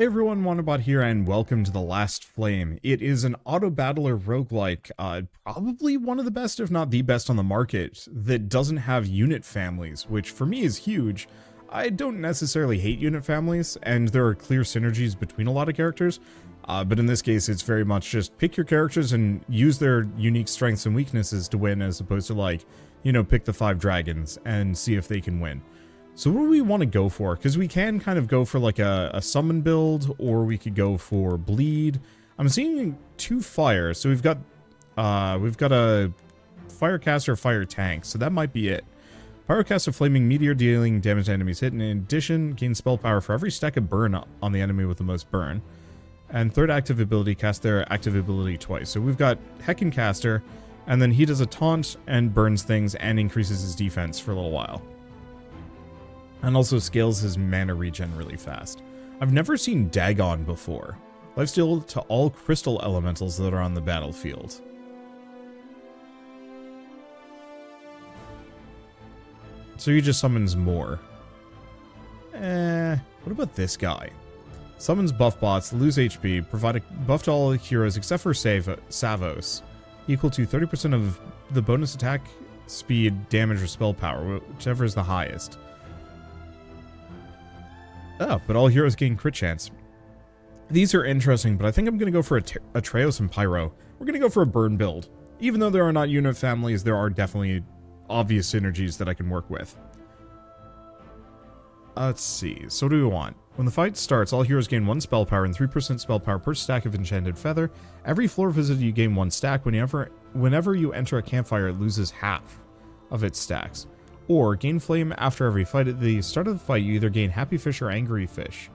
Hey everyone, Wanderbot here, and welcome to The Last Flame. It is an auto-battler roguelike, probably one of the best, if not the best on the market, that doesn't have unit families, which for me is huge. I don't necessarily hate unit families, and there are clear synergies between a lot of characters, but in this case it's very much just pick your characters and use their unique strengths and weaknesses to win, as opposed to like, you know, pick the 5 dragons and see if they can win. So what do we want to go for? Because we can kind of go for like a summon build, or we could go for bleed. I'm seeing 2 fire, so we've got a firecaster, fire tank, so that might be it. Pyrocaster flaming meteor, dealing damage to enemies hit, and in addition gain spell power for every stack of burn on the enemy with the most burn. And third active ability, cast their active ability twice. So we've got Heckin' Caster, and then he does a taunt and burns things and increases his defense for a little while. And also scales his mana regen really fast. I've never seen Dagon before. Lifesteal to all crystal elementals that are on the battlefield. So he just summons more. What about this guy? Summons buff bots, lose HP, provide a buff to all heroes except for Savos, equal to 30% of the bonus attack, speed, damage, or spell power, whichever is the highest. Oh, but all heroes gain crit chance. These are interesting, but I think I'm going to go for Atreus and Pyro. We're going to go for a burn build. Even though there are not unit families, there are definitely obvious synergies that I can work with. Let's see. So what do we want? When the fight starts, all heroes gain 1 spell power and 3% spell power per stack of enchanted feather. Every floor visit you gain 1 stack. Whenever you enter a campfire, it loses half of its stacks. Or gain flame after every fight. At the start of the fight, you either gain happy fish or angry fish.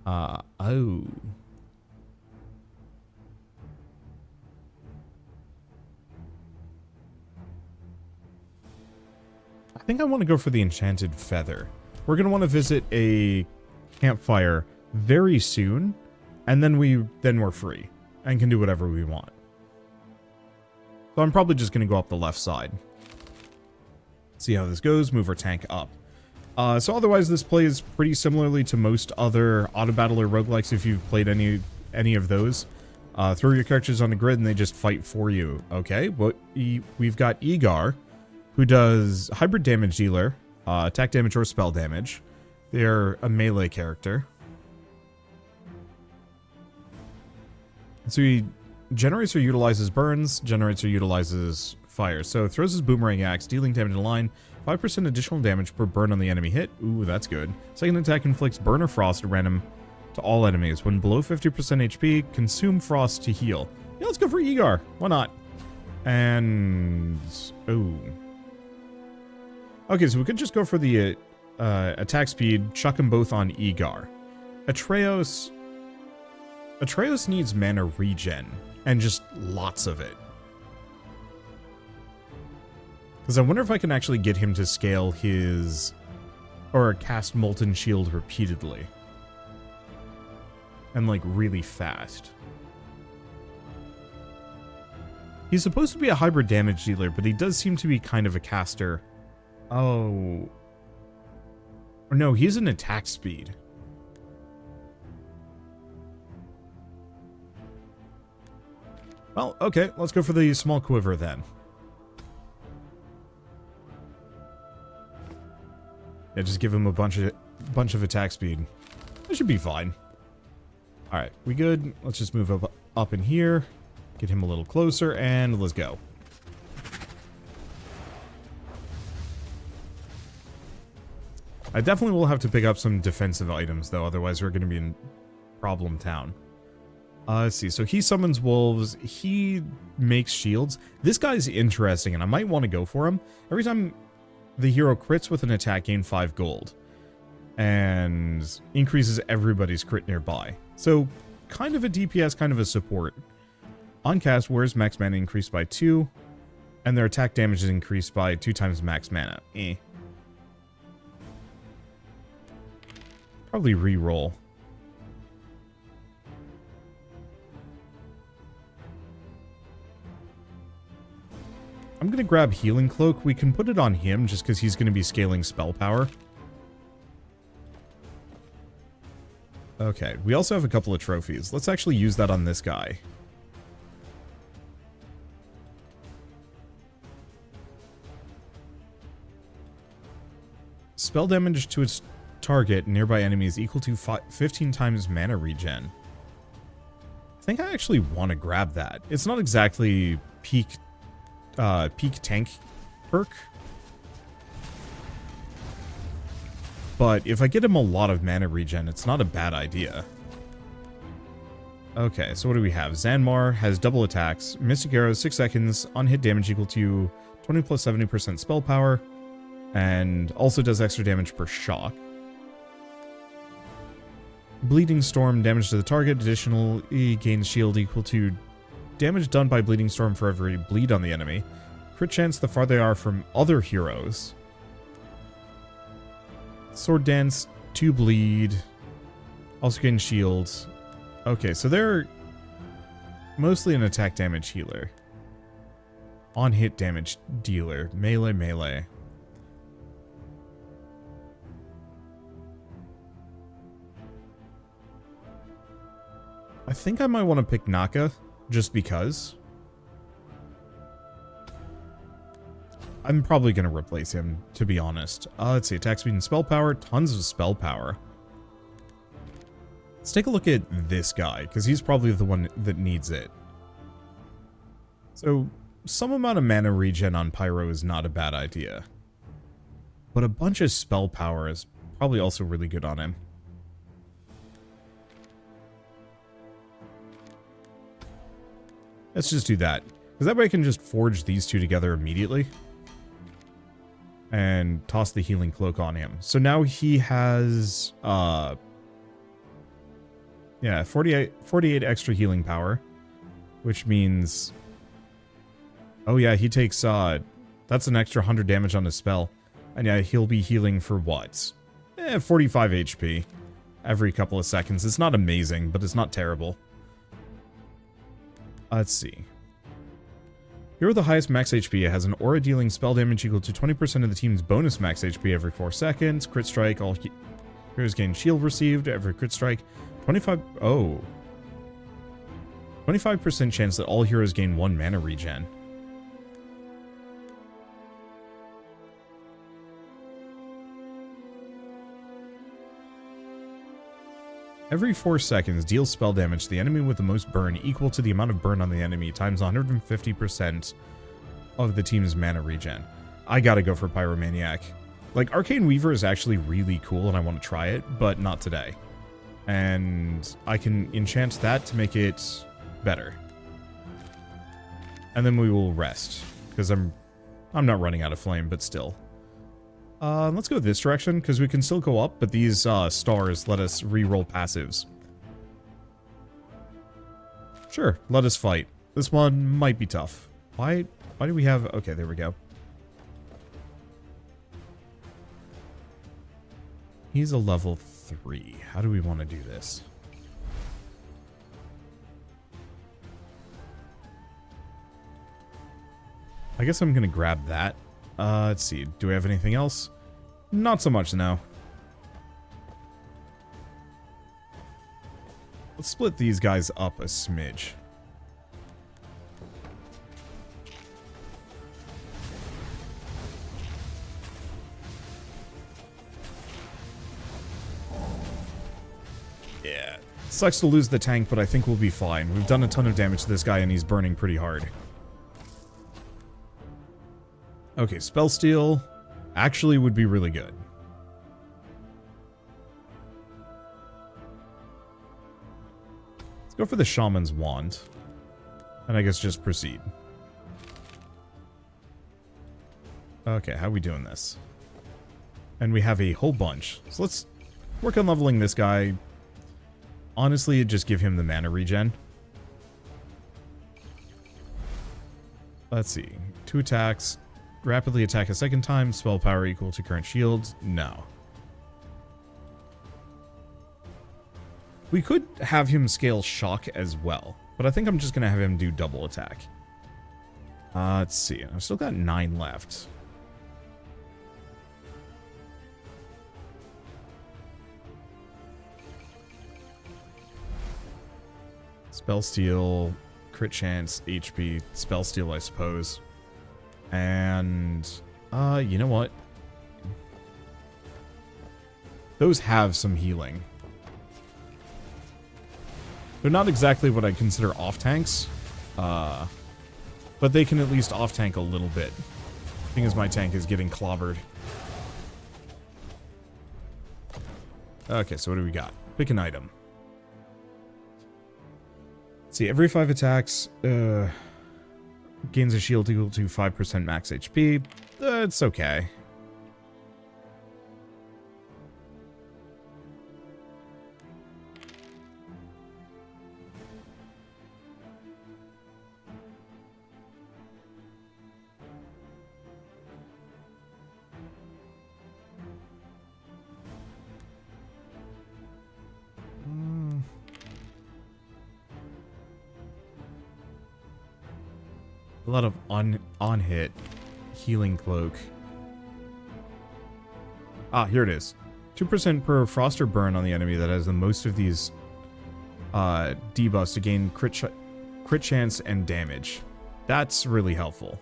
Oh. I think I want to go for the enchanted feather. We're going to want to visit a campfire very soon, and then we're free and can do whatever we want. So I'm probably just going to go up the left side. See how this goes, move our tank up. So otherwise this plays pretty similarly to most other auto-battler roguelikes if you've played any of those. Throw your characters on the grid and they just fight for you. Okay, but we've got Egar, who does hybrid damage dealer, attack damage or spell damage. They're a melee character. So he generates or utilizes burns, generates or utilizes fire. So throws his boomerang axe, dealing damage in line, 5% additional damage per burn on the enemy hit. Ooh, that's good. Second attack inflicts burn or frost at random to all enemies. When below 50% HP, consume frost to heal. Yeah, let's go for Egar. Why not? And... ooh. Okay, so we could just go for the attack speed, chuck them both on Egar. Atreus needs mana regen, and just lots of it. Because I wonder if I can actually get him to scale his... or cast Molten Shield repeatedly. And like really fast. He's supposed to be a hybrid damage dealer, but he does seem to be kind of a caster. Oh. Or no, he's an attack speed. Well, okay, let's go for the small quiver then. Yeah, just give him a bunch of attack speed. That should be fine. Alright, we good? Let's just move up in here. Get him a little closer, and let's go. I definitely will have to pick up some defensive items, though, otherwise we're going to be in problem town. Let's see. So he summons wolves. He makes shields. This guy's interesting, and I might want to go for him. Every time the hero crits with an attack, gain 5 gold. And increases everybody's crit nearby. So, kind of a DPS, kind of a support. On cast, where's max mana increased by 2. And their attack damage is increased by 2 times max mana. Probably re-roll. I'm going to grab Healing Cloak. We can put it on him just because he's going to be scaling spell power. Okay, we also have a couple of trophies. Let's actually use that on this guy. Spell damage to its target nearby enemies equal to 15 times mana regen. I think I actually want to grab that. It's not exactly peak tank perk. But if I get him a lot of mana regen, it's not a bad idea. Okay, so what do we have? Zanmar has double attacks, Mystic Arrows, 6 seconds, on-hit damage equal to 20 plus 70% spell power, and also does extra damage per shock. Bleeding Storm, damage to the target, additionally gains shield equal to damage done by Bleeding Storm for every bleed on the enemy. Crit chance the farther they are from other heroes. Sword Dance, 2 bleed, also gain shields. Okay, so they're mostly an attack damage healer. On-hit damage dealer, melee. I think I might want to pick Naka, just because. I'm probably going to replace him, to be honest. Let's see, attack speed and spell power. Tons of spell power. Let's take a look at this guy, because he's probably the one that needs it. So, some amount of mana regen on Pyro is not a bad idea. But a bunch of spell power is probably also really good on him. Let's just do that. Because that way I can just forge these two together immediately. And toss the healing cloak on him. So now he has, yeah, 48 extra healing power. Which means, oh yeah, he takes, that's an extra 100 damage on his spell. And yeah, he'll be healing for what? 45 HP every couple of seconds. It's not amazing, but it's not terrible. Let's see. Hero with the highest max HP has an aura dealing spell damage equal to 20% of the team's bonus max HP every 4 seconds. Crit strike, all heroes gain shield received every crit strike. 25% chance that all heroes gain 1 mana regen. Every 4 seconds, deal spell damage to the enemy with the most burn equal to the amount of burn on the enemy times 150% of the team's mana regen. I gotta go for Pyromaniac. Like, Arcane Weaver is actually really cool and I want to try it, but not today. And I can enchant that to make it better. And then we will rest, because I'm not running out of flame, but still. Let's go this direction, because we can still go up, but these stars let us re-roll passives. Sure, let us fight. This one might be tough. Why do we have... Okay, there we go. He's a level 3. How do we want to do this? I guess I'm going to grab that. Let's see. Do we have anything else? Not so much now. Let's split these guys up a smidge. Yeah. Sucks to lose the tank, but I think we'll be fine. We've done a ton of damage to this guy and he's burning pretty hard. Okay, Spell Steal actually would be really good. Let's go for the Shaman's Wand. And I guess just proceed. Okay, how are we doing this? And we have a whole bunch. So let's work on leveling this guy. Honestly, just give him the mana regen. Let's see. 2 attacks. Rapidly attack a second time. Spell power equal to current shields. No. We could have him scale shock as well. But I think I'm just going to have him do double attack. Let's see. I've still got 9 left. Spell Steal, crit chance, HP, Spell Steal, I suppose. And, you know what? Those have some healing. They're not exactly what I consider off-tanks, but they can at least off-tank a little bit. Thing is, my tank is getting clobbered. Okay, so what do we got? Pick an item. Let's see, every 5 attacks, gains a shield equal to 5% max HP. That's okay. A lot of on-hit healing cloak. Ah, here it is. 2% per frost or burn on the enemy that has the most of these debuffs to gain crit chance and damage. That's really helpful.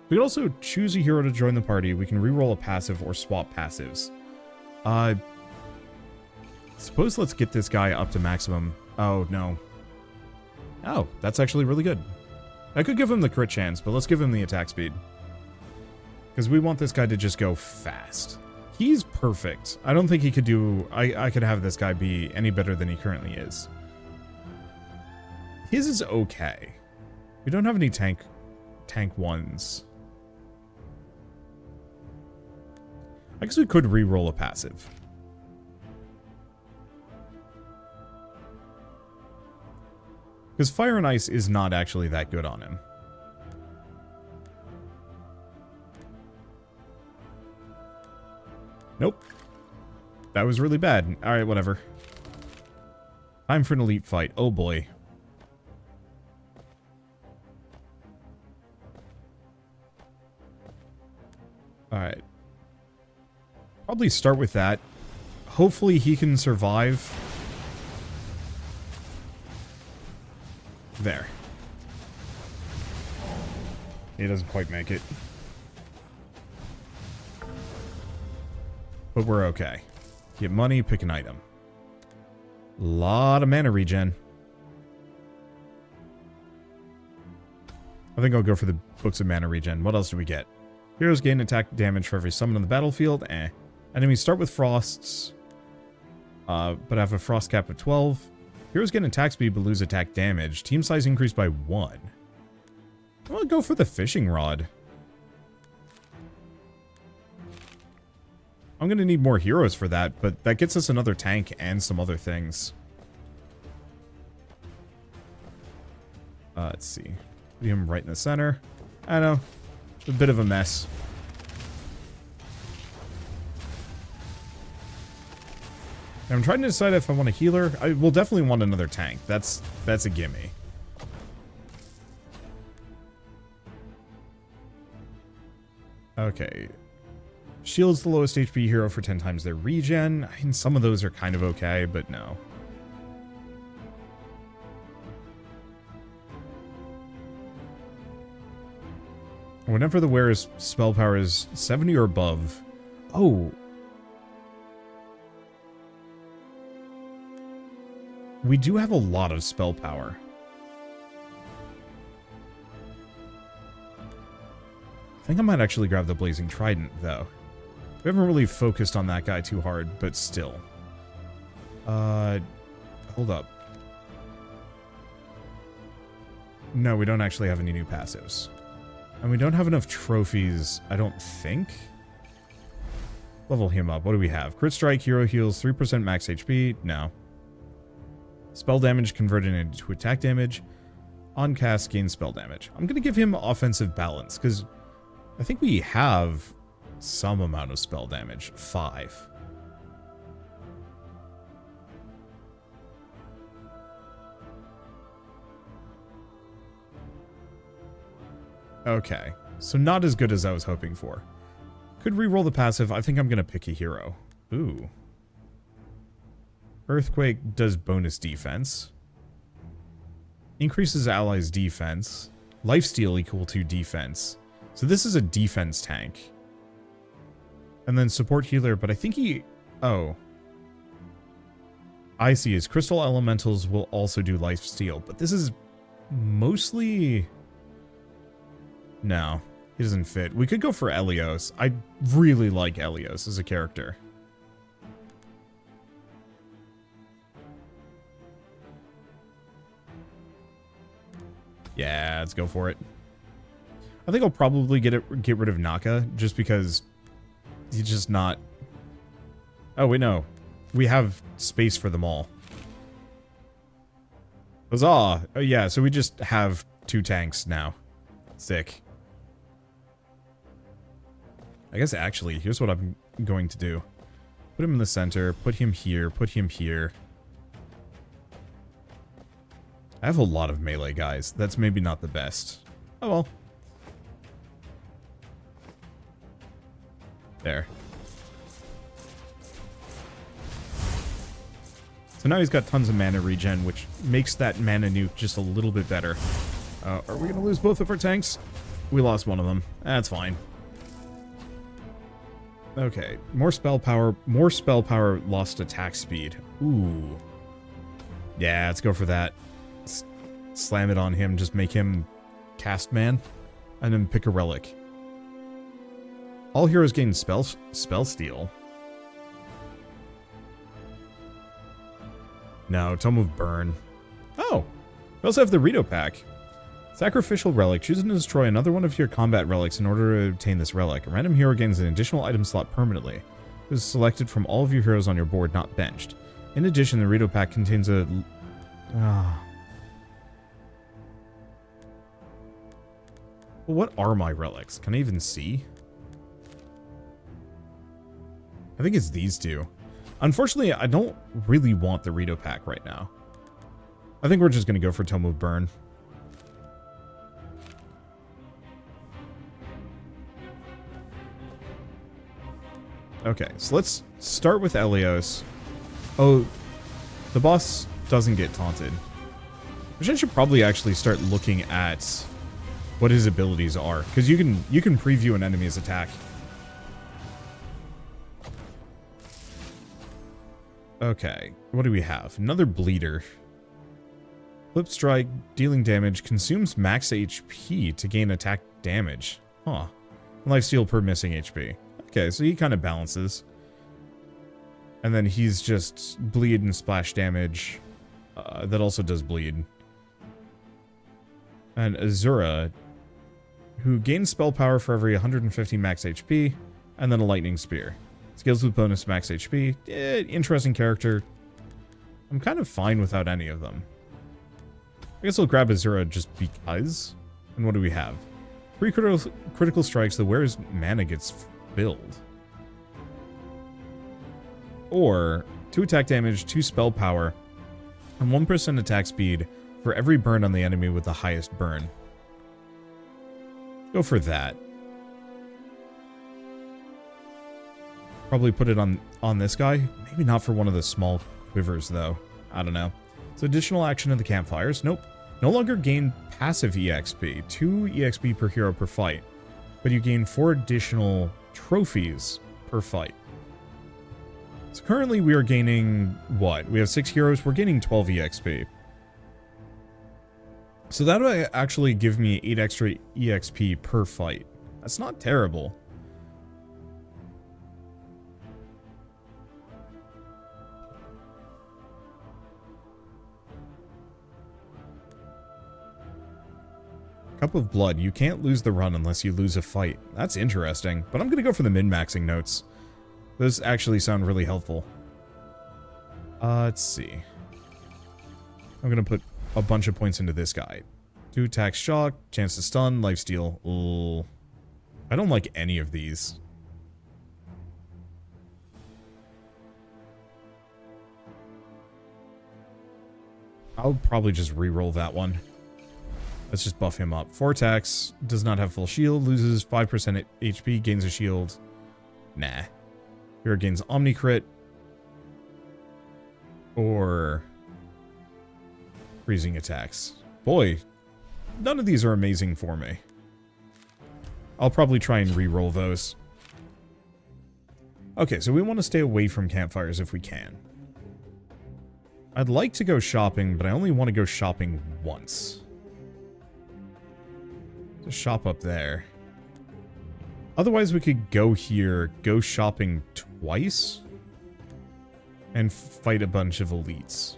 We can also choose a hero to join the party. We can reroll a passive or swap passives. Suppose let's get this guy up to maximum. Oh, no. Oh, that's actually really good. I could give him the crit chance, but let's give him the attack speed. Because we want this guy to just go fast. He's perfect. I don't think he could do... I could have this guy be any better than he currently is. His is okay. We don't have any tank ones. I guess we could reroll a passive. Because Fire and Ice is not actually that good on him. Nope. That was really bad. Alright, whatever. Time for an elite fight. Oh boy. Alright. Probably start with that. Hopefully he can survive. There. He doesn't quite make it. But we're okay. Get money, pick an item. Lot of mana regen. I think I'll go for the books of mana regen. What else do we get? Heroes gain attack damage for every summon on the battlefield. Enemies start with frosts, but have a frost cap of 12. Heroes gain attack speed but lose attack damage. Team size increased by 1. I'm gonna go for the fishing rod. I'm gonna need more heroes for that, but that gets us another tank and some other things. Let's see. Put him right in the center. I know. It's a bit of a mess. I'm trying to decide if I want a healer. I will definitely want another tank. That's a gimme. Okay. Shield's the lowest HP hero for 10 times their regen. I mean, some of those are kind of okay, but no. Whenever the wearer's spell power is 70 or above... Oh... We do have a lot of spell power. I think I might actually grab the Blazing Trident, though. We haven't really focused on that guy too hard, but still. Hold up. No, we don't actually have any new passives. And we don't have enough trophies, I don't think. Level him up. What do we have? Crit Strike, Hero Heals, 3% max HP. No. Spell damage converted into attack damage. On cast, gain spell damage. I'm going to give him offensive balance, because I think we have some amount of spell damage. 5. Okay. So not as good as I was hoping for. Could reroll the passive. I think I'm going to pick a hero. Ooh. Earthquake does bonus defense. Increases allies' defense. Lifesteal equal to defense. So this is a defense tank. And then support healer, but I think he... Oh. I see. His crystal elementals will also do lifesteal, but this is mostly... No, he doesn't fit. We could go for Elios. I really like Elios as a character. Yeah, let's go for it. I think I'll probably get rid of Naka just because he's just not... Oh, wait, no. We have space for them all. Huzzah! Oh, yeah, so we just have 2 tanks now. Sick. I guess actually, here's what I'm going to do. Put him in the center, put him here, put him here. I have a lot of melee guys. That's maybe not the best. Oh well. There. So now he's got tons of mana regen, which makes that mana nuke just a little bit better. Are we going to lose both of our tanks? We lost one of them. That's fine. Okay, more spell power, lost attack speed. Ooh. Yeah, let's go for that. Slam it on him, just make him cast man, and then pick a relic. All heroes gain spell steal. No, Tome of Burn. Oh, we also have the Rito pack. Sacrificial relic. Choose to destroy another one of your combat relics in order to obtain this relic. A random hero gains an additional item slot permanently. It is selected from all of your heroes on your board, not benched. In addition, the Rito pack contains a... Well, what are my relics? Can I even see? I think it's these two. Unfortunately, I don't really want the Rito pack right now. I think we're just going to go for Tome of Burn. Okay, so let's start with Elios. Oh, the boss doesn't get taunted. Which I should probably actually start looking at what his abilities are, because you can preview an enemy's attack. Okay, what do we have? Another bleeder. Flip strike, dealing damage, consumes max HP to gain attack damage. Huh. Lifesteal per missing HP. Okay, so he kind of balances. And then he's just bleed and splash damage. That also does bleed. And Azura, who gains spell power for every 150 max HP, and then a lightning spear. Skills with bonus max HP. Interesting character. I'm kind of fine without any of them. I guess I'll grab Azura just because. And what do we have? 3 critical strikes, the wearer's mana gets filled. Or 2 attack damage, 2 spell power, and 1% attack speed for every burn on the enemy with the highest burn. Go for that. Probably put it on this guy. Maybe not for one of the small quivers, though. I don't know. So additional action in the campfires. Nope. No longer gain passive EXP. 2 EXP per hero per fight. But you gain 4 additional trophies per fight. So currently we are gaining, what? We have 6 heroes. We're gaining 12 EXP. So that would actually give me 8 extra EXP per fight. That's not terrible. Cup of Blood. You can't lose the run unless you lose a fight. That's interesting, but I'm going to go for the min-maxing notes. Those actually sound really helpful. Let's see. I'm going to put a bunch of points into this guy. 2 attack shock, chance to stun, lifesteal. Ooh. I don't like any of these. I'll probably just re-roll that one. Let's just buff him up. 4 attacks, does not have full shield, loses 5% HP, gains a shield. Nah. Hero gains Omni Crit. Or freezing attacks. boy, none of these are amazing for me. I'll probably try and re-roll those. Okay, so we want to stay away from campfires if we can. I'd like to go shopping, but I only want to go shopping once. Just shop up there. Otherwise, we could go here, go shopping twice, and fight a bunch of elites.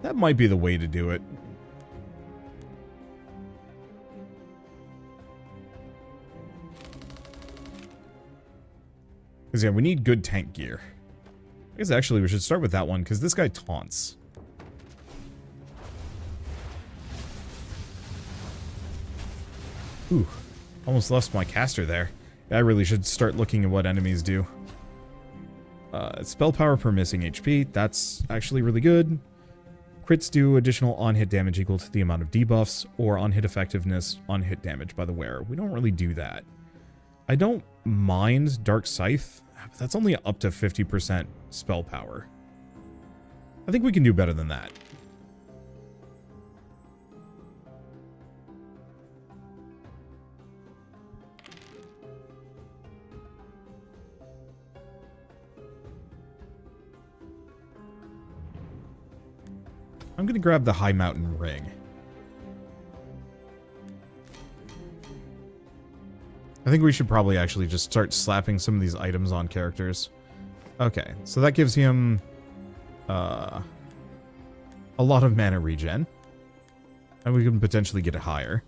That might be the way to do it. Because, yeah, we need good tank gear. I guess, actually, we should start with that one, because this guy taunts. Ooh, almost lost my caster there. I really should start looking at what enemies do. Spell power per missing HP, that's actually really good. Crits do additional on-hit damage equal to the amount of debuffs, or on-hit effectiveness, on-hit damage by the wearer. We don't really do that. I don't mind Dark Scythe, but that's only up to 50% spell power. I think we can do better than that. I'm going to grab the High Mountain Ring. I think we should probably actually just start slapping some of these items on characters. Okay, so that gives him a lot of mana regen. And we can potentially get it higher.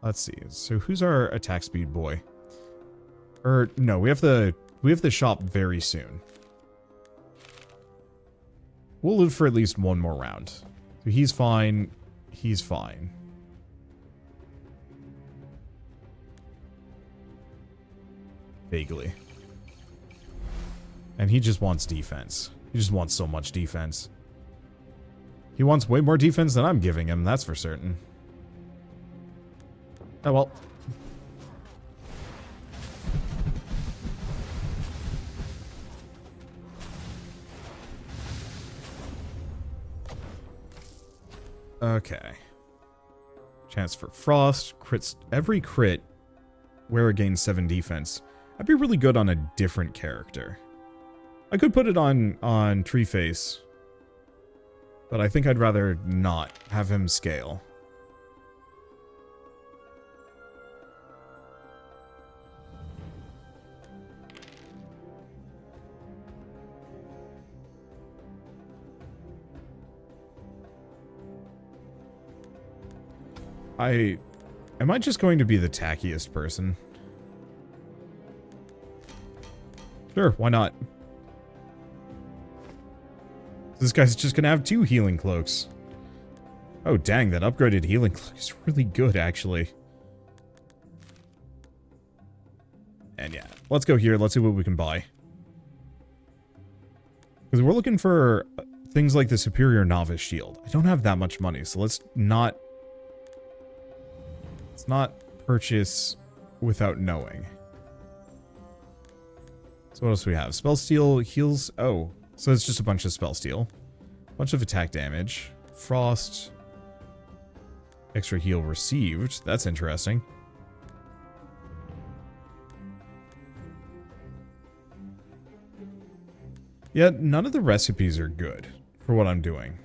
Let's see. So who's our attack speed boy? Or no, we have to shop very soon. We'll live for at least one more round. So he's fine. He's fine. Vaguely. And he just wants defense. He just wants so much defense. He wants way more defense than I'm giving him, that's for certain. Oh well. Okay. Chance for frost. Crits. Every crit, wearer gains 7 defense. I'd be really good on a different character. I could put it on Treeface, but I think I'd rather not have him scale. Am I just going to be the tackiest person? Sure, why not? This guy's just gonna have 2 healing cloaks. Oh dang, that upgraded healing cloak is really good, actually. And yeah, let's go here, let's see what we can buy. Because we're looking for things like the Superior Novice Shield. I don't have that much money, so let's not purchase without knowing. So what else do we have? Spell Steal heals... Oh, so it's just a bunch of Spell Steal. Bunch of attack damage. Frost. Extra heal received. That's interesting. Yet none of the recipes are good for what I'm doing.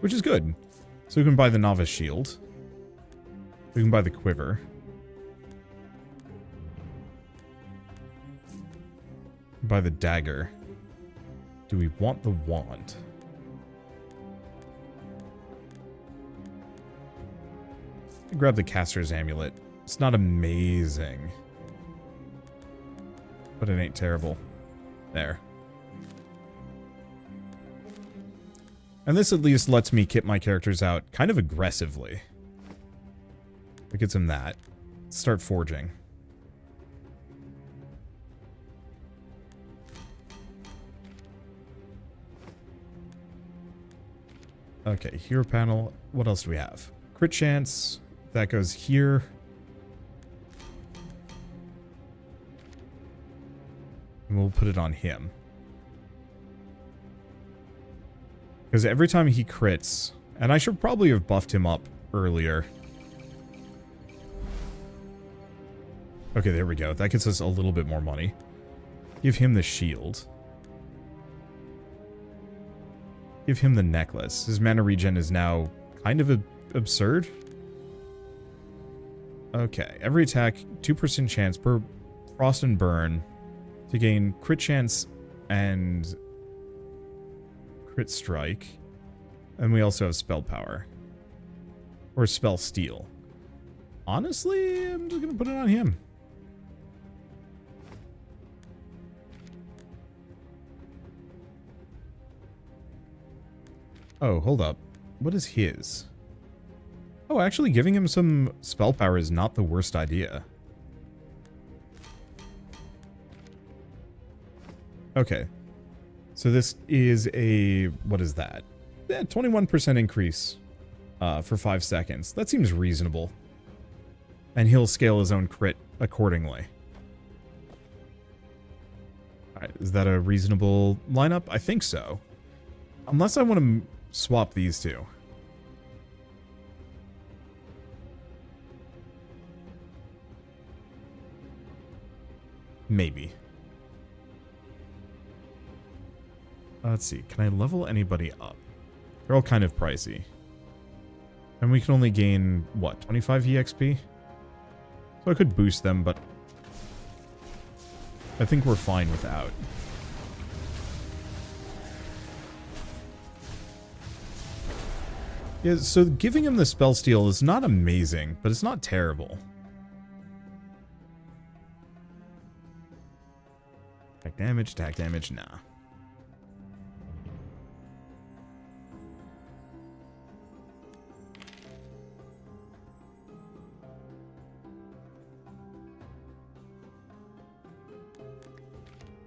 Which is good. So we can buy the Novice Shield. We can buy the Quiver. Buy the Dagger. Do we want the Wand? Grab the Caster's Amulet. It's not amazing, but it ain't terrible. There. And this at least lets me kit my characters out kind of aggressively. It gets him that. Start forging. Okay, hero panel. What else do we have? Crit chance. That goes here. And we'll put it on him. Because every time he crits, and I should probably have buffed him up earlier. Okay, there we go. That gets us a little bit more money. Give him the shield. Give him the necklace. His mana regen is now kind of absurd. Okay, every attack, 2% chance per frost and burn to gain crit chance and crit strike. And we also have spell power. Or spell steal. Honestly, I'm just going to put it on him. Oh, hold up. What is his? Oh, actually giving him some spell power is not the worst idea. Okay. So this is a... what is that? Yeah, 21% increase for 5 seconds. That seems reasonable. And he'll scale his own crit accordingly. Alright, is that a reasonable lineup? I think so. Unless I want to swap these two. Maybe. Let's see. Can I level anybody up? They're all kind of pricey. And we can only gain, what, 25 EXP? So I could boost them, but I think we're fine without. Yeah, so giving him the spell steal is not amazing, but it's not terrible. Attack damage, nah.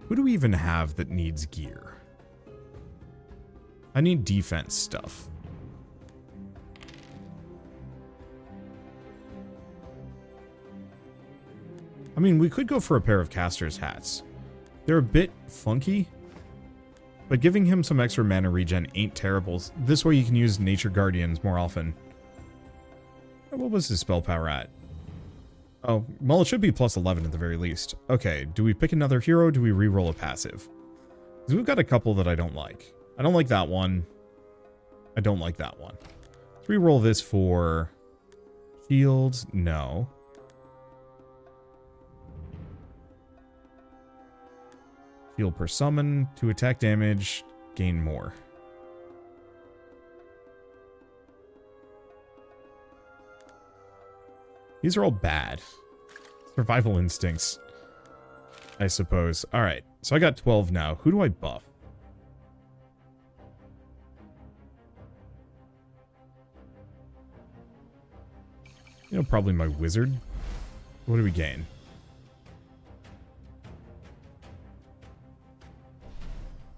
Who do we even have that needs gear? I need defense stuff. I mean, we could go for a pair of caster's hats. They're a bit funky, but giving him some extra mana regen ain't terrible. This way you can use Nature Guardians more often. What was his spell power at? Oh, well, it should be plus 11 at the very least. Okay, do we pick another hero or do we reroll a passive? Because we've got a couple that I don't like. I don't like that one. I don't like that one. Let's reroll this for shields. No. Heal per summon, 2 attack damage, gain more. These are all bad. Survival instincts, I suppose. Alright, so I got 12 now. Who do I buff? You know, probably my wizard. What do we gain?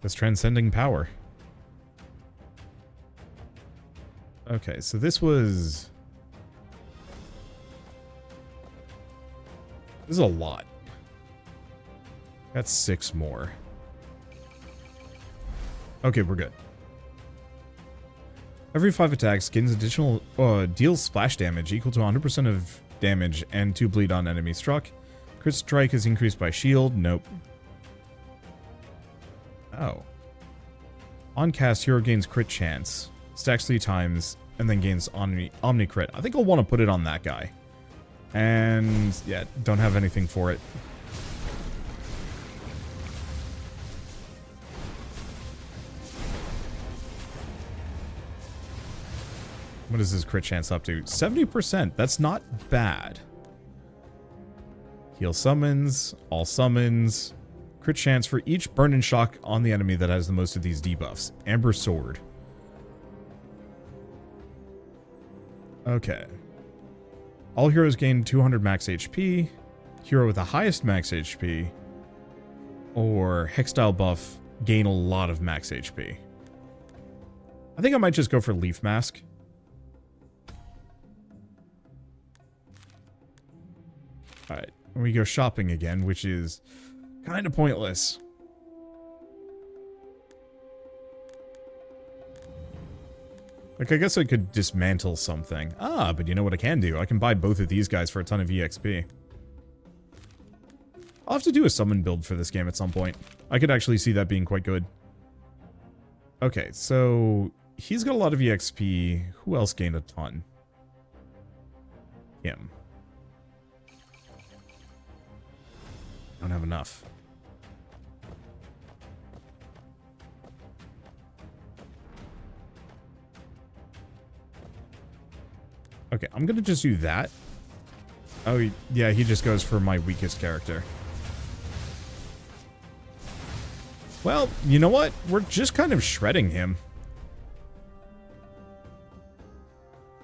That's transcending power. Okay, so this is a lot. That's 6 more. Okay, we're good. Every 5 attacks gains additional deals splash damage equal to 100% of damage and 2 bleed on enemy struck. Crit strike is increased by shield. Nope. Oh. On cast, hero gains crit chance, stacks 3 times, and then gains omni crit. I think I'll want to put it on that guy. And yeah, don't have anything for it. What is his crit chance up to? 70%. That's not bad. Heal summons, all summons. Crit chance for each burn and shock on the enemy that has the most of these debuffs. Amber Sword. Okay. All heroes gain 200 max HP. Hero with the highest max HP. Or Hextile buff, gain a lot of max HP. I think I might just go for Leaf Mask. Alright, we go shopping again, which is kind of pointless. Like, I guess I could dismantle something. Ah, but you know what I can do? I can buy both of these guys for a ton of EXP. I'll have to do a summon build for this game at some point. I could actually see that being quite good. Okay, so he's got a lot of EXP. Who else gained a ton? Him. Don't have enough. Okay, I'm gonna just do that. Oh, yeah, he just goes for my weakest character. Well, you know what? We're just kind of shredding him.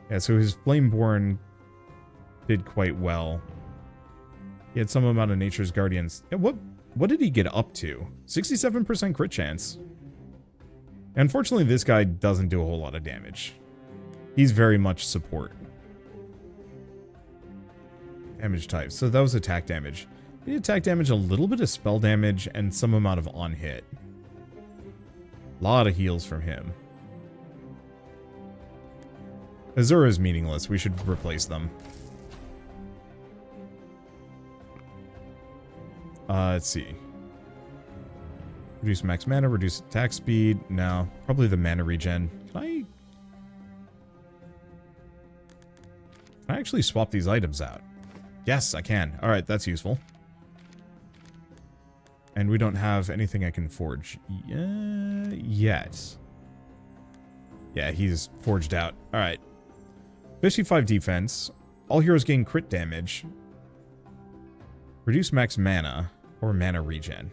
Yeah, so his Flameborn did quite well. He had some amount of Nature's Guardians. Yeah, what did he get up to? 67% crit chance. Unfortunately, this guy doesn't do a whole lot of damage. He's very much support. Damage type. So that was attack damage. He did attack damage, a little bit of spell damage, and some amount of on-hit. A lot of heals from him. Azura is meaningless. We should replace them. Let's see. Reduce max mana, reduce attack speed. No, probably the mana regen. Can I actually swap these items out? Yes, I can. Alright, that's useful. And we don't have anything I can forge yet. Yeah, he's forged out. Alright. 55 defense. All heroes gain crit damage. Reduce max mana or mana regen.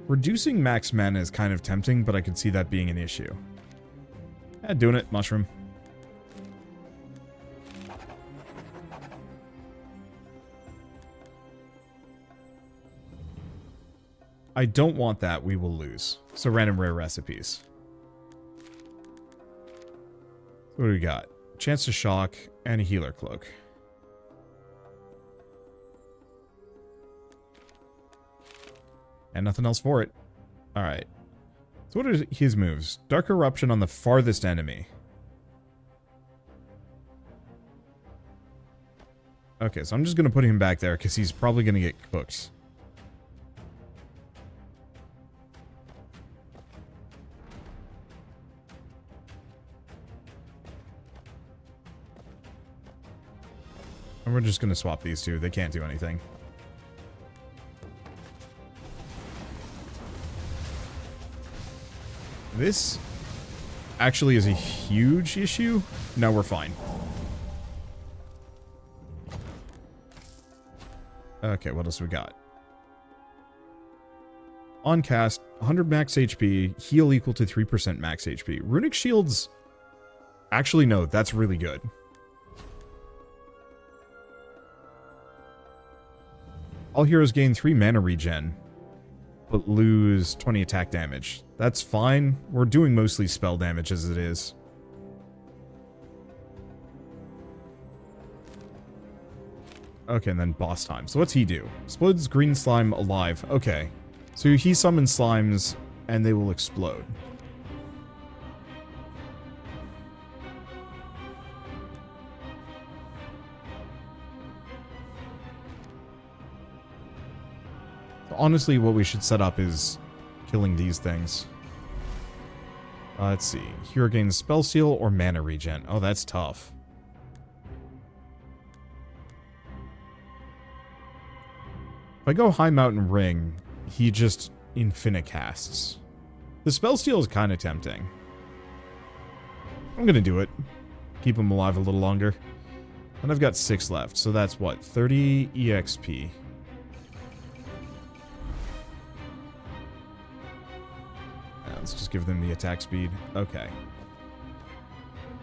Reducing max mana is kind of tempting, but I could see that being an issue. Yeah, doing it, mushroom. I don't want that, we will lose. So random rare recipes. What do we got? Chance to shock and a healer cloak. And nothing else for it. Alright. So what are his moves? Dark Eruption on the farthest enemy. Okay, so I'm just going to put him back there because he's probably going to get cooked. And we're just going to swap these two. They can't do anything. This actually is a huge issue. No, we're fine. Okay, what else we got? On cast, 100 max HP, heal equal to 3% max HP. Runic shields... Actually, no, that's really good. All heroes gain 3 mana regen, but lose 20 attack damage. That's fine. We're doing mostly spell damage as it is. Okay, and then boss time. So what's he do? Explodes green slime alive. Okay. So he summons slimes, and they will explode. Honestly, what we should set up is killing these things. Let's see. Hero gains spell seal or mana regen. Oh, that's tough. If I go high mountain ring, he just infinite casts. The spell steal is kind of tempting. I'm gonna do it. Keep him alive a little longer. And I've got 6 left, so that's what? 30 EXP. Let's just give them the attack speed. Okay.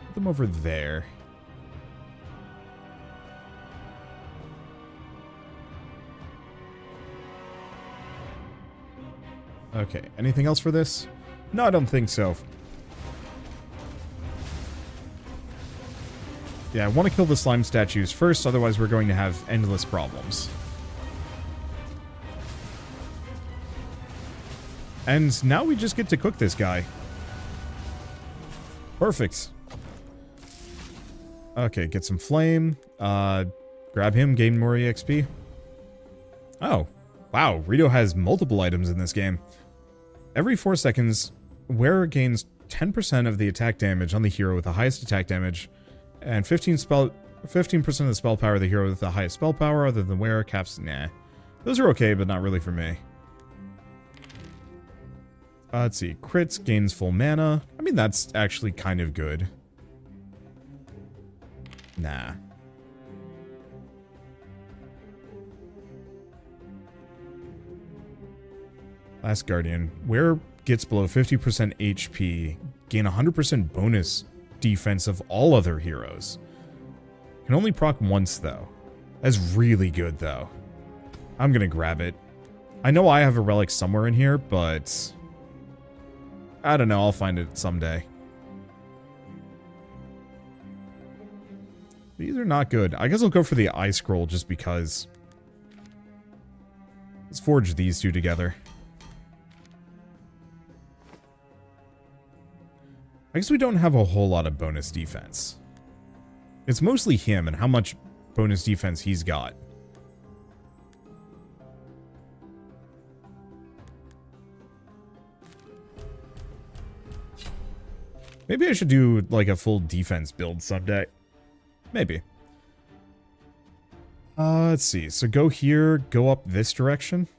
Put them over there. Okay, anything else for this? No, I don't think so. Yeah, I want to kill the slime statues first, otherwise we're going to have endless problems. And now we just get to cook this guy. Perfect. Okay, get some flame. Grab him, gain more EXP. Oh, wow. Rito has multiple items in this game. Every 4 seconds, wearer gains 10% of the attack damage on the hero with the highest attack damage, and 15% of the spell power of the hero with the highest spell power, other than wearer caps. Nah. Those are okay, but not really for me. Let's see. Crits, gains full mana. I mean, that's actually kind of good. Nah. Last Guardian. Where gets below 50% HP, gain 100% bonus defense of all other heroes. Can only proc once, though. That's really good, though. I'm gonna grab it. I know I have a relic somewhere in here, but I don't know. I'll find it someday. These are not good. I guess I'll go for the eye scroll just because. Let's forge these two together. I guess we don't have a whole lot of bonus defense. It's mostly him and how much bonus defense he's got. Maybe I should do like a full defense build someday. Maybe. Let's see. So go here, go up this direction.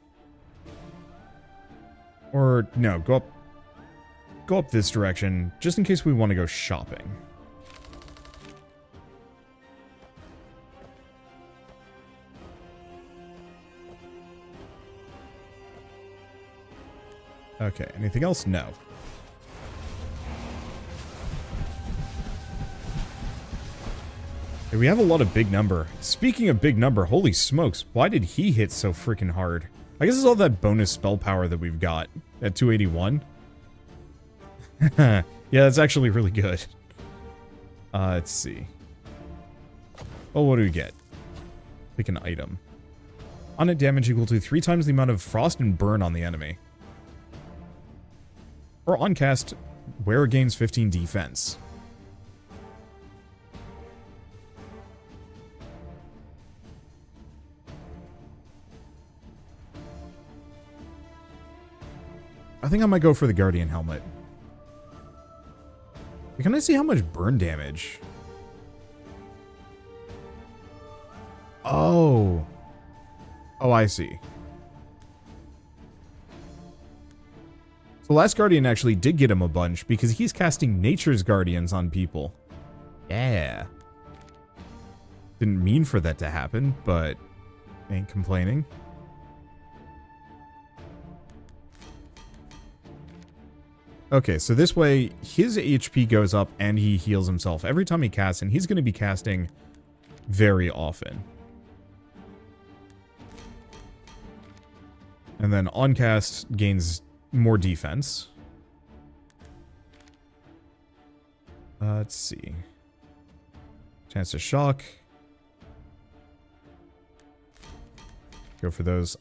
Or no, go up this direction, just in case we want to go shopping. Okay, anything else? No. Okay, we have a lot of big number. Speaking of big number, holy smokes, why did he hit so freaking hard? I guess it's all that bonus spell power that we've got at 281. Yeah, that's actually really good. Let's see. Oh, what do we get? Pick an item. On it, damage equal to 3 times the amount of frost and burn on the enemy. Or on cast, wearer gains 15 defense. I think I might go for the Guardian helmet. Can I see how much burn damage? Oh. Oh, I see. So Last Guardian actually did get him a bunch because he's casting Nature's Guardians on people. Yeah. Didn't mean for that to happen, but ain't complaining. Okay, so this way, his HP goes up and he heals himself every time he casts, and he's going to be casting very often. And then on cast gains more defense. Let's see. Chance to shock. Go for those.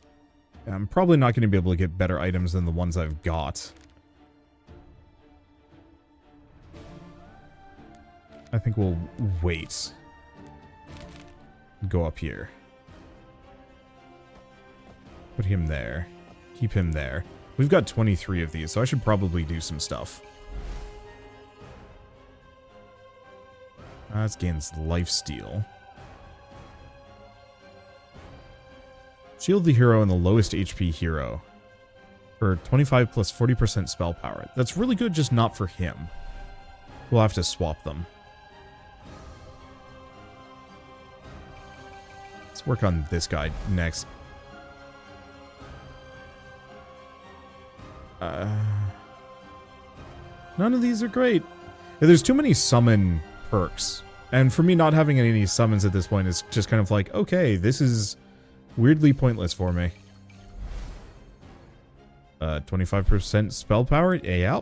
I'm probably not going to be able to get better items than the ones I've got. I think we'll wait. Go up here. Put him there. Keep him there. We've got 23 of these, so I should probably do some stuff. That gains lifesteal. Shield the hero and the lowest HP hero. For 25 plus 40% spell power. That's really good, just not for him. We'll have to swap them. Let's work on this guy next. None of these are great. Yeah, there's too many summon perks. And for me, not having any summons at this point is just kind of like, okay, this is weirdly pointless for me. 25% spell power? Yeah.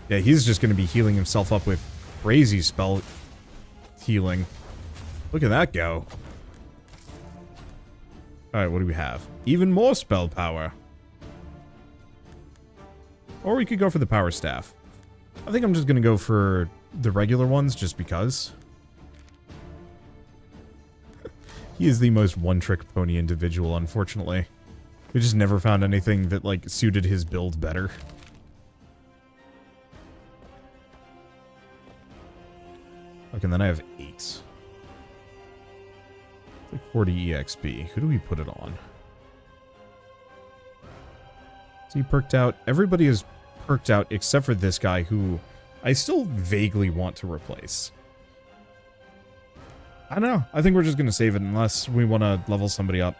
Yeah, he's just going to be healing himself up with crazy spell healing. Look at that go. Alright, what do we have? Even more spell power. Or we could go for the power staff. I think I'm just going to go for the regular ones just because. He is the most one-trick pony individual, unfortunately. We just never found anything that, like, suited his build better. Okay, and then I have 8. It's like 40 EXP. Who do we put it on? Is he perked out? Everybody is perked out except for this guy who I still vaguely want to replace. I don't know. I think we're just going to save it unless we want to level somebody up.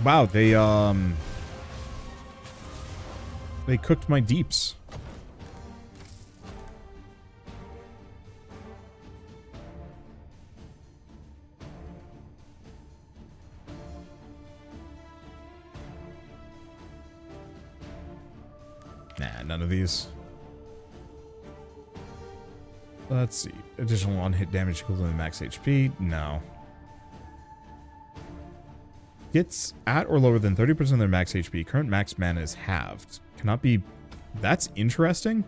Wow, they cooked my deeps. Nah, none of these. Let's see. Additional on-hit damage equal to the max HP? No. Gets at or lower than 30% of their max HP. Current max mana is halved. Cannot be... That's interesting.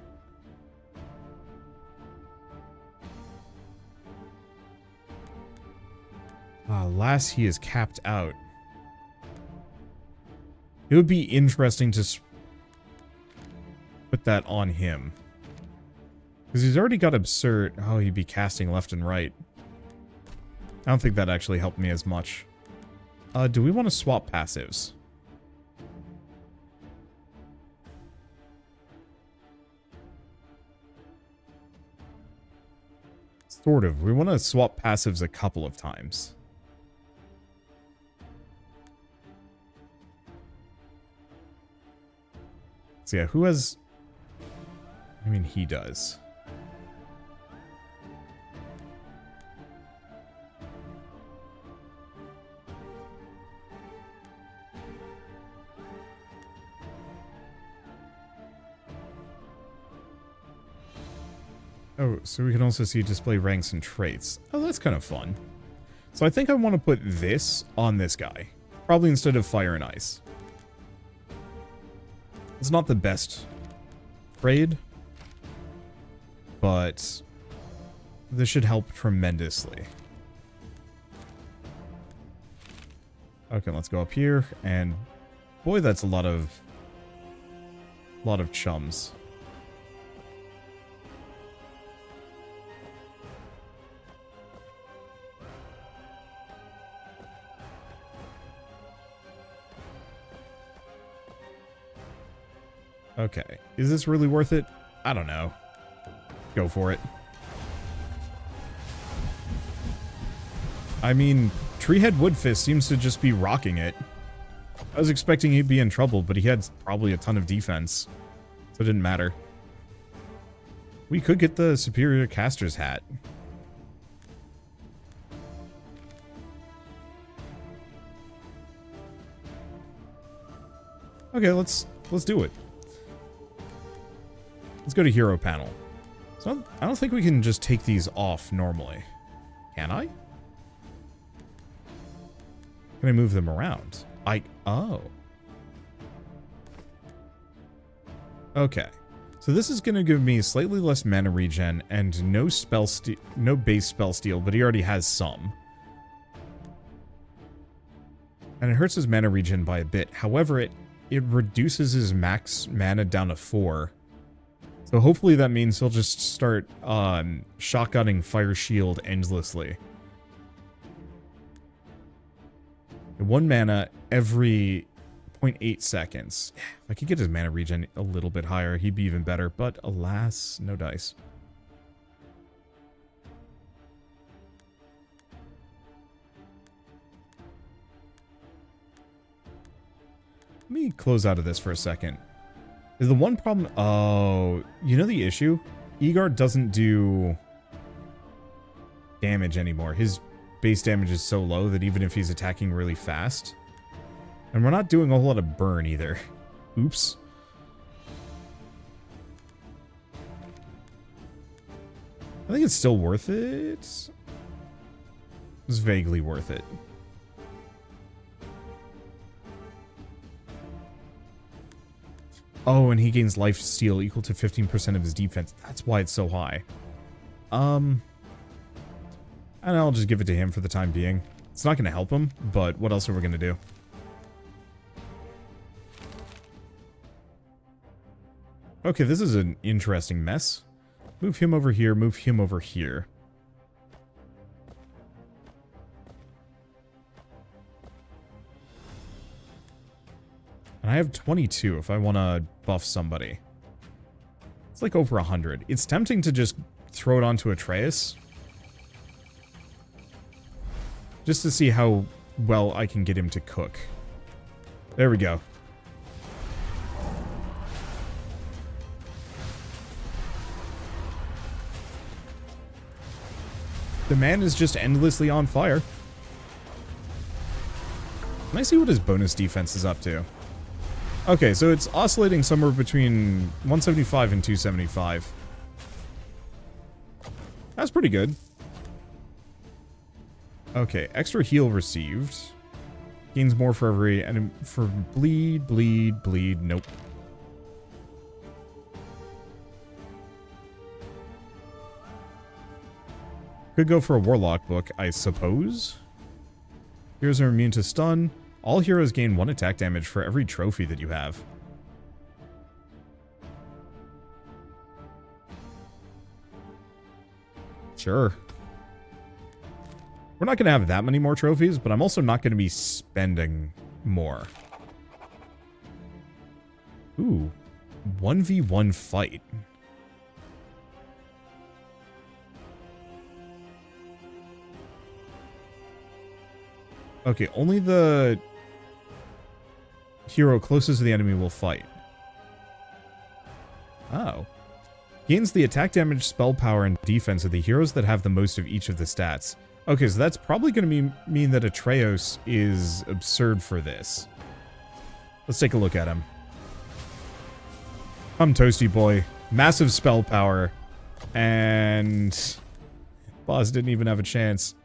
Alas, he is capped out. It would be interesting to put that on him. Because he's already got absurd... Oh, he'd be casting left and right. I don't think that actually helped me as much. Do we want to swap passives? Sort of. We want to swap passives a couple of times. So yeah, who has... I mean, he does. Oh, so we can also see display ranks and traits. Oh, that's kind of fun. So I think I want to put this on this guy. Probably instead of fire and ice. It's not the best trade, but this should help tremendously. Okay, let's go up here, and boy, that's a lot of chums. Okay, is this really worth it? I don't know. Go for it. I mean, Treehead Woodfist seems to just be rocking it. I was expecting he'd be in trouble, but he had probably a ton of defense, so it didn't matter. We could get the Superior Caster's hat. Okay, let's do it. Let's go to Hero Panel. So I don't think we can just take these off normally. Can I? Can I move them around? Oh. Okay. So this is going to give me slightly less mana regen and no base spell steal, but he already has some. And it hurts his mana regen by a bit. However, it reduces his max mana down to 4. So hopefully that means he'll just start shotgunning Fire Shield endlessly. 1 mana every 0.8 seconds. If I could get his mana regen a little bit higher, he'd be even better. But alas, no dice. Let me close out of this for a second. Is the one problem... Oh, you know the issue? Egar doesn't do damage anymore. His base damage is so low that even if he's attacking really fast... And we're not doing a whole lot of burn either. Oops. I think it's still worth it. It's vaguely worth it. Oh, and he gains life steal equal to 15% of his defense. That's why it's so high. And I'll just give it to him for the time being. It's not going to help him, but what else are we going to do? Okay, this is an interesting mess. Move him over here, move him over here. And I have 22 if I want to buff somebody. It's like over 100. It's tempting to just throw it onto Atreus. Just to see how well I can get him to cook. There we go. The man is just endlessly on fire. Can I see what his bonus defense is up to? Okay, so it's oscillating somewhere between 175 and 275. That's pretty good. Okay, extra heal received. Gains more for every enemy. For bleed, bleed, bleed. Nope. Could go for a Warlock book, I suppose. Heroes are immune to stun. All heroes gain 1 attack damage for every trophy that you have. Sure. We're not going to have that many more trophies, but I'm also not going to be spending more. Ooh. 1v1 fight. Okay, only the hero closest to the enemy will fight. Oh. Gains the attack damage, spell power, and defense of the heroes that have the most of each of the stats. Okay, so that's probably going to mean that Atreus is absurd for this. Let's take a look at him. I'm Toasty Boy. Massive spell power. And... boss didn't even have a chance.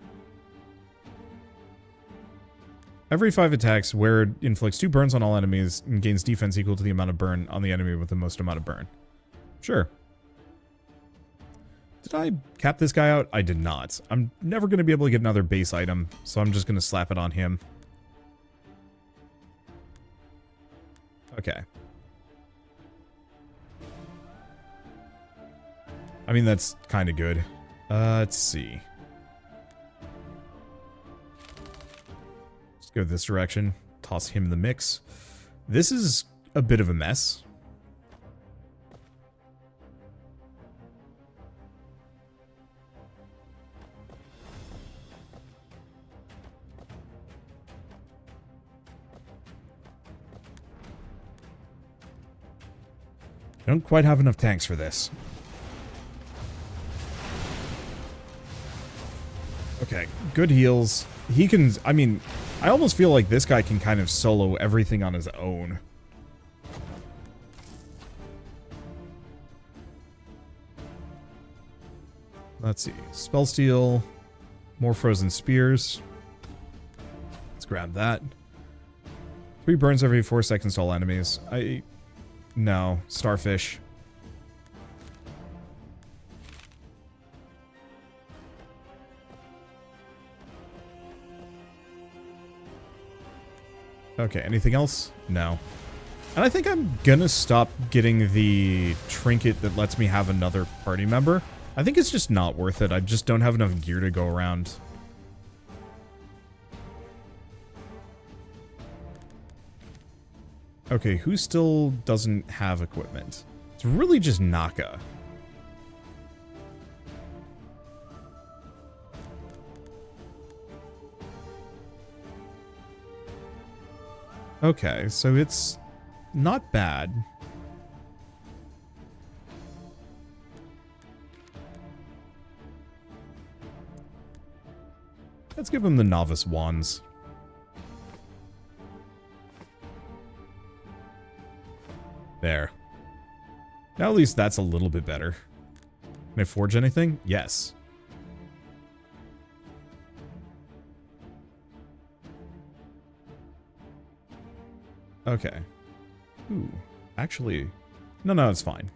Every 5 attacks, Weird inflicts 2 burns on all enemies and gains defense equal to the amount of burn on the enemy with the most amount of burn. Sure. Did I cap this guy out? I did not. I'm never going to be able to get another base item, so I'm just going to slap it on him. Okay. I mean, that's kind of good. Let's see. Let's go this direction. Toss him in the mix. This is a bit of a mess. I don't quite have enough tanks for this. Okay, good heals. He can, I mean, I almost feel like this guy can kind of solo everything on his own. Let's see. Spell Steal. More Frozen Spears. Let's grab that. 3 burns every 4 seconds to all enemies. No. Starfish. Okay, anything else? No. And I think I'm gonna stop getting the trinket that lets me have another party member. I think it's just not worth it. I just don't have enough gear to go around. Okay, who still doesn't have equipment? It's really just Naka. Okay, so it's not bad. Let's give him the novice wands. There. Now at least that's a little bit better. Can I forge anything? Yes. Okay. Ooh. Actually, no, it's fine.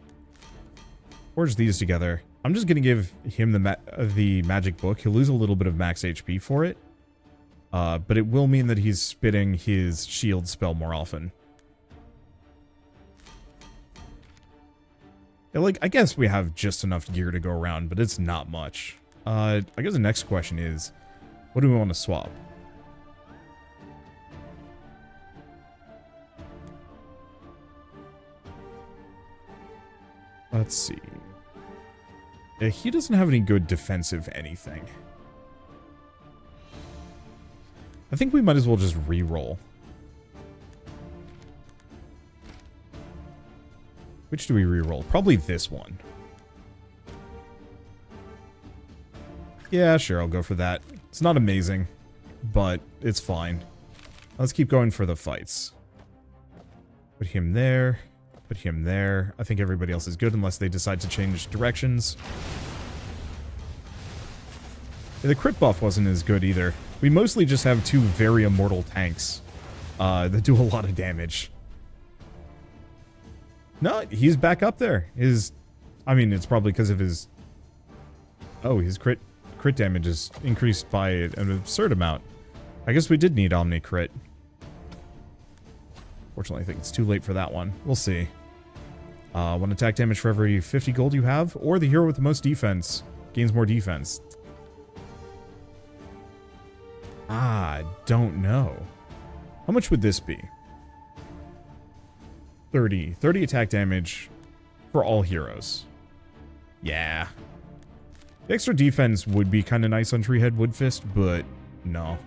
Forge these together. I'm just gonna give him the magic book. He'll lose a little bit of max HP for it. But it will mean that he's spitting his shield spell more often. Yeah, like, I guess we have just enough gear to go around, but it's not much. I guess the next question is, what do we want to swap? Let's see. He doesn't have any good defensive anything. I think we might as well just re-roll. Which do we re-roll? Probably this one. Yeah, sure, I'll go for that. It's not amazing, but it's fine. Let's keep going for the fights. Put him there. Put him there. I think everybody else is good unless they decide to change directions. Yeah, the crit buff wasn't as good either. We mostly just have two very immortal tanks that do a lot of damage. No, he's back up there. I mean, it's probably because of his... Oh, his crit damage is increased by an absurd amount. I guess we did need Omni crit. Fortunately, I think it's too late for that one. We'll see. One attack damage for every 50 gold you have, or the hero with the most defense gains more defense. I don't know. How much would this be? 30 attack damage for all heroes. Yeah. The extra defense would be kind of nice on Treehead Woodfist, but no.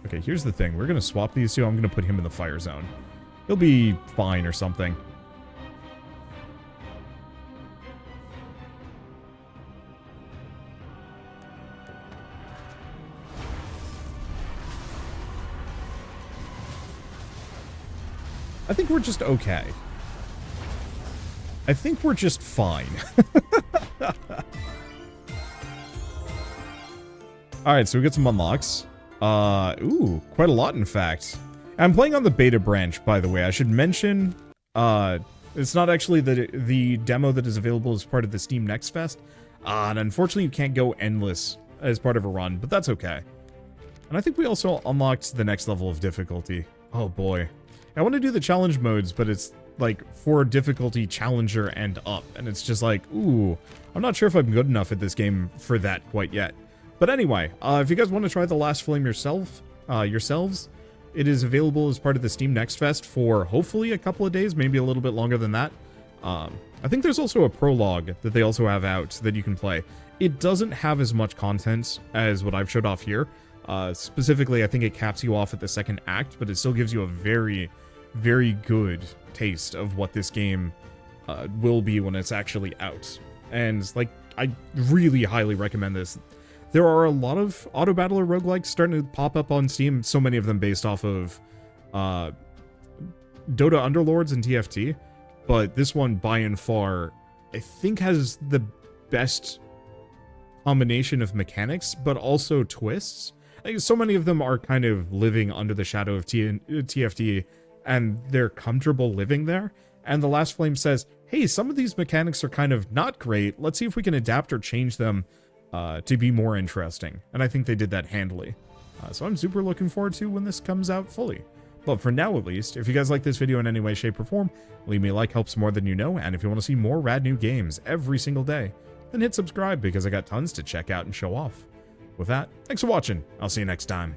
Okay, here's the thing. We're going to swap these two. I'm going to put him in the fire zone. He'll be fine or something. I think we're just okay. I think we're just fine. Alright, so we get some unlocks. Ooh, quite a lot, in fact. I'm playing on the beta branch, by the way. I should mention, it's not actually the demo that is available as part of the Steam Next Fest. And unfortunately, you can't go endless as part of a run, but that's okay. And I think we also unlocked the next level of difficulty. Oh boy. I want to do the challenge modes, but it's like for difficulty challenger and up. And it's just like, ooh, I'm not sure if I'm good enough at this game for that quite yet. But anyway, if you guys want to try The Last Flame yourselves, it is available as part of the Steam Next Fest for hopefully a couple of days, maybe a little bit longer than that. I think there's also a prologue that they also have out that you can play. It doesn't have as much content as what I've showed off here. Specifically, I think it caps you off at the second act, but it still gives you a very, very good taste of what this game will be when it's actually out. And, like, I really highly recommend this. There are a lot of auto-battler roguelikes starting to pop up on Steam, so many of them based off of Dota Underlords and TFT, but this one, by and far, I think has the best combination of mechanics, but also twists. Like, so many of them are kind of living under the shadow of TFT, and they're comfortable living there, and The Last Flame says, hey, some of these mechanics are kind of not great, let's see if we can adapt or change them to be more interesting. And I think they did that handily. So I'm super looking forward to when this comes out fully. But for now, at least, if you guys like this video in any way, shape, or form, leave me a like, helps more than you know. And if you want to see more rad new games every single day, then hit subscribe because I got tons to check out and show off. With that, thanks for watching. I'll see you next time.